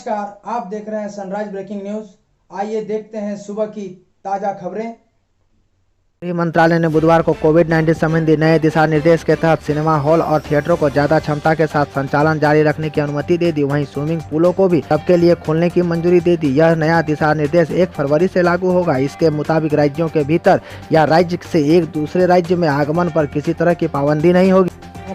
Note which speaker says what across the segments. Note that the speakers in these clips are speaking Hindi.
Speaker 1: नमस्कार, आप देख रहे हैं सनराइज ब्रेकिंग न्यूज। आइए देखते हैं सुबह की ताजा खबरें।
Speaker 2: गृह मंत्रालय ने बुधवार को कोविड-19 संबंधी नए दिशा निर्देश के तहत सिनेमा हॉल और थिएटरों को ज्यादा क्षमता के साथ संचालन जारी रखने की अनुमति दे दी। वहीं स्विमिंग पूलों को भी सबके लिए खोलने की मंजूरी दे दी। यह नया दिशा निर्देश 1 फरवरी से लागू होगा। इसके मुताबिक राज्यों के भीतर या राज्य से एक दूसरे राज्य में आगमन पर किसी तरह की पाबंदी नहीं होगी।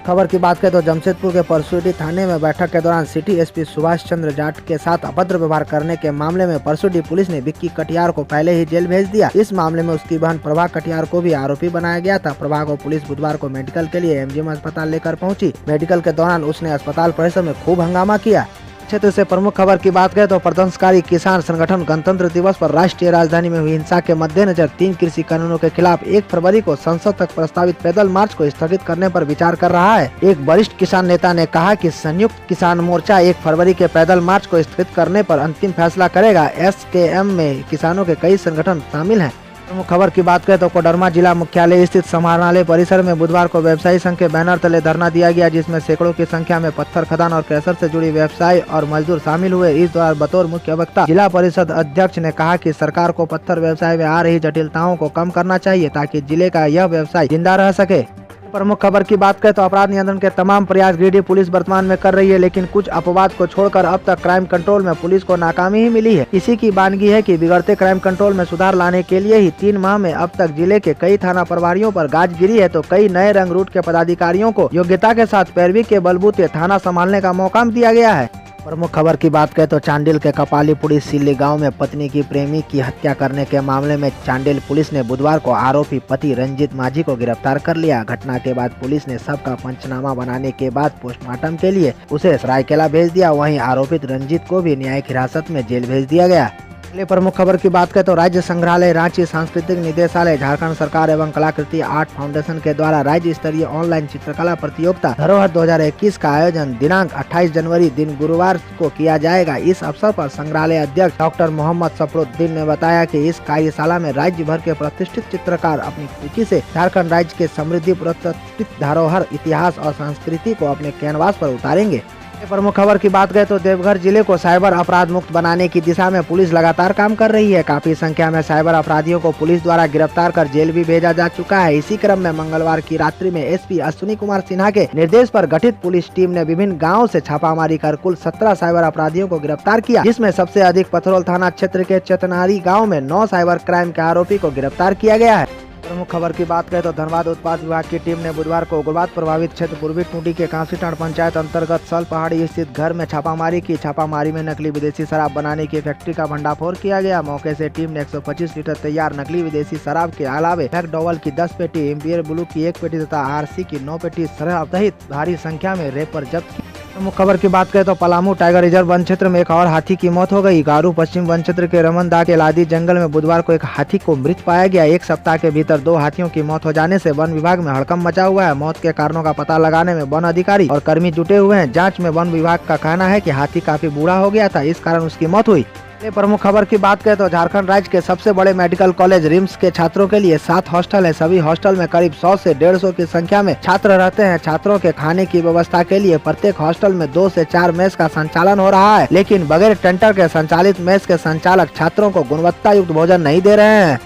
Speaker 2: खबर की बात करें तो जमशेदपुर के परसुडी थाने में बैठक के दौरान सिटी एसपी सुभाष चंद्र जाट के साथ अभद्र व्यवहार करने के मामले में परसुडी पुलिस ने विक्की कटियार को पहले ही जेल भेज दिया। इस मामले में उसकी बहन प्रभा कटियार को भी आरोपी बनाया गया था। प्रभा को पुलिस बुधवार को मेडिकल के लिए एमजीएम अस्पताल लेकर पहुंची। मेडिकल के दौरान उसने अस्पताल परिसर में खूब हंगामा किया। क्षेत्र से प्रमुख खबर की बात करें तो प्रदर्शनकारी किसान संगठन गणतंत्र दिवस पर राष्ट्रीय राजधानी में हुई हिंसा के मद्देनजर 3 कृषि कानूनों के खिलाफ 1 फरवरी को संसद तक प्रस्तावित पैदल मार्च को स्थगित करने पर विचार कर रहा है। एक वरिष्ठ किसान नेता ने कहा कि संयुक्त किसान मोर्चा 1 फरवरी के पैदल मार्च को स्थगित करने पर अंतिम फैसला करेगा। एसकेएम में किसानों के कई संगठन शामिल हैं। प्रमुख खबर की बात करें तो कोडरमा जिला मुख्यालय स्थित समाहरणालय परिसर में बुधवार को व्यवसायी संघ के बैनर तले धरना दिया गया, जिसमें सैकड़ों की संख्या में पत्थर खदान और क्रशर से जुड़ी व्यवसायी और मजदूर शामिल हुए। इस दौरान बतौर मुख्य वक्ता जिला परिषद अध्यक्ष ने कहा कि सरकार को पत्थर व्यवसाय में आ रही जटिलताओं को कम करना चाहिए ताकि जिले का यह व्यवसाय जिंदा रह सके। प्रमुख खबर की बात करें तो अपराध नियंत्रण के तमाम प्रयास गिरिडीह पुलिस वर्तमान में कर रही है, लेकिन कुछ अपवाद को छोड़कर अब तक क्राइम कंट्रोल में पुलिस को नाकामी ही मिली है। इसी की वानगी है कि बिगड़ते क्राइम कंट्रोल में सुधार लाने के लिए ही 3 माह में अब तक जिले के कई थाना प्रभारियों पर गाज गिरी है, तो कई नए रंग रूट के पदाधिकारियों को योग्यता के साथ पैरवी के बलबूते थाना संभालने का मौका दिया गया है। प्रमुख खबर की बात करें तो चांडिल के कपालीपुरी सिल्ली गांव में पत्नी की प्रेमी की हत्या करने के मामले में चांडिल पुलिस ने बुधवार को आरोपी पति रंजीत माझी को गिरफ्तार कर लिया। घटना के बाद पुलिस ने शव का पंचनामा बनाने के बाद पोस्टमार्टम के लिए उसे सरायकेला भेज दिया। वहीं आरोपित रंजीत को भी न्यायिक हिरासत में जेल भेज दिया गया। अगले प्रमुख खबर की बात करें तो राज्य संग्रहालय रांची, सांस्कृतिक निदेशालय, झारखंड सरकार एवं कलाकृति आर्ट फाउंडेशन के द्वारा राज्य स्तरीय ऑनलाइन चित्रकला प्रतियोगिता धरोहर 2021 का आयोजन दिनांक 28 जनवरी दिन गुरुवार को किया जाएगा। इस अवसर पर संग्रहालय अध्यक्ष डॉक्टर मोहम्मद सफरुद्दीन ने बताया कि इस कार्यशाला में राज्य भर के प्रतिष्ठित चित्रकार अपनी कृति से झारखंड राज्य के समृद्धि, पुरातात्विक धरोहर, इतिहास और संस्कृति को अपने कैनवास पर उतारेंगे। प्रमुख खबर की बात करें तो देवघर जिले को साइबर अपराध मुक्त बनाने की दिशा में पुलिस लगातार काम कर रही है। काफी संख्या में साइबर अपराधियों को पुलिस द्वारा गिरफ्तार कर जेल भी भेजा जा चुका है। इसी क्रम में मंगलवार की रात्रि में एसपी अश्विनी कुमार सिन्हा के निर्देश पर गठित पुलिस टीम ने विभिन्न गाँव से छापामारी कर कुल 17 साइबर अपराधियों को गिरफ्तार किया, जिसमें सबसे अधिक पथरौल थाना क्षेत्र के चेतनारी गाँव में 9 साइबर क्राइम के आरोपी को गिरफ्तार किया गया है। प्रमुख खबर की बात करें तो धनबाद उत्पाद विभाग की टीम ने बुधवार को उग्रवाद प्रभावित क्षेत्र पूर्वी टूटी के कांसीटांड पंचायत अंतर्गत सल पहाड़ी स्थित घर में छापामारी की। छापामारी में नकली विदेशी शराब बनाने की फैक्ट्री का भंडाफोड़ किया गया। मौके से टीम ने 125 लीटर तैयार नकली विदेशी शराब के अलावे मैकडॉवल की 10 पेटी, एम्पियर ब्लू की 1 पेटी तथा आरसी की 9 पेटी शराब सहित भारी संख्या में रेपर जब्त की। प्रमुख खबर की बात करें तो पलामू टाइगर रिजर्व वन क्षेत्र में एक और हाथी की मौत हो गई। गारू पश्चिम वन क्षेत्र के रमनदा के लादी जंगल में बुधवार को एक हाथी को मृत पाया गया। 1 सप्ताह के भीतर 2 हाथियों की मौत हो जाने से वन विभाग में हड़कंप मचा हुआ है। मौत के कारणों का पता लगाने में वन अधिकारी और कर्मी जुटे हुए हैं। जांच में वन विभाग का कहना है कि हाथी काफी बूढ़ा हो गया था, इस कारण उसकी मौत हुई। प्रमुख खबर की बात करें तो झारखंड राज्य के सबसे बड़े मेडिकल कॉलेज रिम्स के छात्रों के लिए 7 हॉस्टल है। सभी हॉस्टल में करीब 100 से 150 की संख्या में छात्र रहते हैं। छात्रों के खाने की व्यवस्था के लिए प्रत्येक हॉस्टल में 2 से 4 मेस का संचालन हो रहा है, लेकिन बगैर टेंडर के संचालित मेस के संचालक छात्रों को गुणवत्ता युक्त भोजन नहीं दे रहे हैं।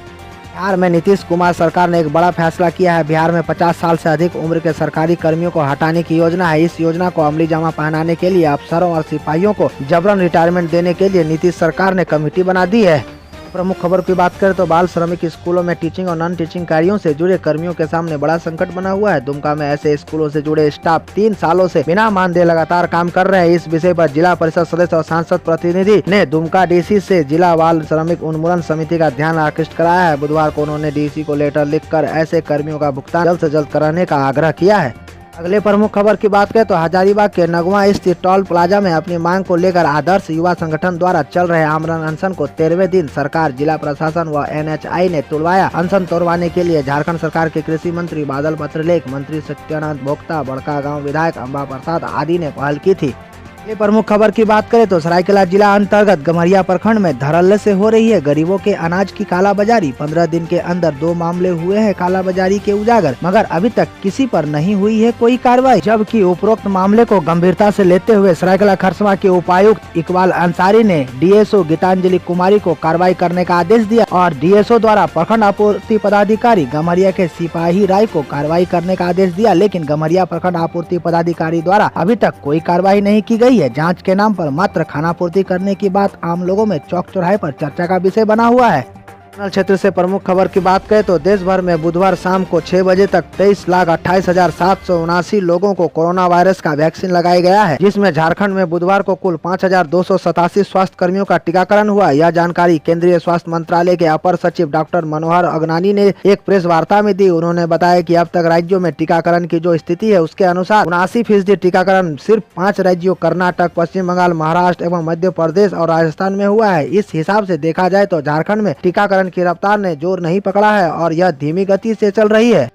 Speaker 2: बिहार में नीतीश कुमार सरकार ने एक बड़ा फैसला किया है। बिहार में 50 साल से अधिक उम्र के सरकारी कर्मियों को हटाने की योजना है। इस योजना को अमली जामा पहनाने के लिए अफसरों और सिपाहियों को जबरन रिटायरमेंट देने के लिए नीतीश सरकार ने कमेटी बना दी है। प्रमुख खबर की बात करें तो बाल श्रमिक स्कूलों में टीचिंग और नॉन टीचिंग कार्यों से जुड़े कर्मियों के सामने बड़ा संकट बना हुआ है। दुमका में ऐसे स्कूलों से जुड़े स्टाफ 3 सालों से बिना मानदेय लगातार काम कर रहे हैं। इस विषय पर जिला परिषद सदस्य और सांसद प्रतिनिधि ने दुमका डीसी से जिला बाल श्रमिक उन्मूलन समिति का ध्यान आकृष्ट कराया है। बुधवार को उन्होंने डीसी को लेटर लिखकर ऐसे कर्मियों का भुगतान जल्द से जल्द कराने का आग्रह किया है। अगले प्रमुख खबर की बात करें तो हजारीबाग के नगवा स्थित टोल प्लाजा में अपनी मांग को लेकर आदर्श युवा संगठन द्वारा चल रहे आमरण अनशन को 13वें दिन सरकार, जिला प्रशासन व एनएचआई ने तुड़वाया। अनशन तोड़वाने के लिए झारखंड सरकार के कृषि मंत्री बादल पत्रलेख, मंत्री सत्यानंद भोक्ता, बड़का गांव विधायक अम्बा प्रसाद आदि ने पहल की थी। ये प्रमुख खबर की बात करें तो सरायकेला जिला अंतर्गत गम्हरिया प्रखंड में धड़ल्ले से हो रही है गरीबों के अनाज की कालाबाजारी। 15 दिन के अंदर 2 मामले हुए हैं कालाबाजारी के उजागर, मगर अभी तक किसी पर नहीं हुई है कोई कार्रवाई। जबकि उपरोक्त मामले को गंभीरता से लेते हुए सरायकेला खरसवां के उपायुक्त इकबाल अंसारी ने डीएसओ गीतांजलि कुमारी को कार्रवाई करने का आदेश दिया और डीएसओ द्वारा प्रखंड आपूर्ति पदाधिकारी गम्हरिया के सिपाही राय को कार्रवाई करने का आदेश दिया, लेकिन गम्हरिया प्रखंड आपूर्ति पदाधिकारी द्वारा अभी तक कोई कार्रवाई नहीं की गई है। जांच के नाम पर मात्र खानापूर्ति करने की बात आम लोगों में चौक चौराहे पर चर्चा का विषय बना हुआ है। क्षेत्र से प्रमुख खबर की बात करें तो देश भर में बुधवार शाम को 6 बजे तक 23,28,779 लोगों को कोरोना वायरस का वैक्सीन लगाया गया है, जिसमें झारखंड में बुधवार को कुल 5,287 स्वास्थ्य कर्मियों का टीकाकरण हुआ। यह जानकारी केंद्रीय स्वास्थ्य मंत्रालय के अपर सचिव डॉक्टर मनोहर अगनानी ने एक प्रेस वार्ता में दी। उन्होंने बताया कि अब तक राज्यों में टीकाकरण की जो स्थिति है उसके अनुसार 79% टीकाकरण सिर्फ 5 राज्यों कर्नाटक, पश्चिम बंगाल, महाराष्ट्र एवं मध्य प्रदेश और राजस्थान में हुआ है। इस हिसाब से देखा जाए तो झारखंड में टीकाकरण की रफ्तार ने जोर नहीं पकड़ा है और यह धीमी गति से चल रही है।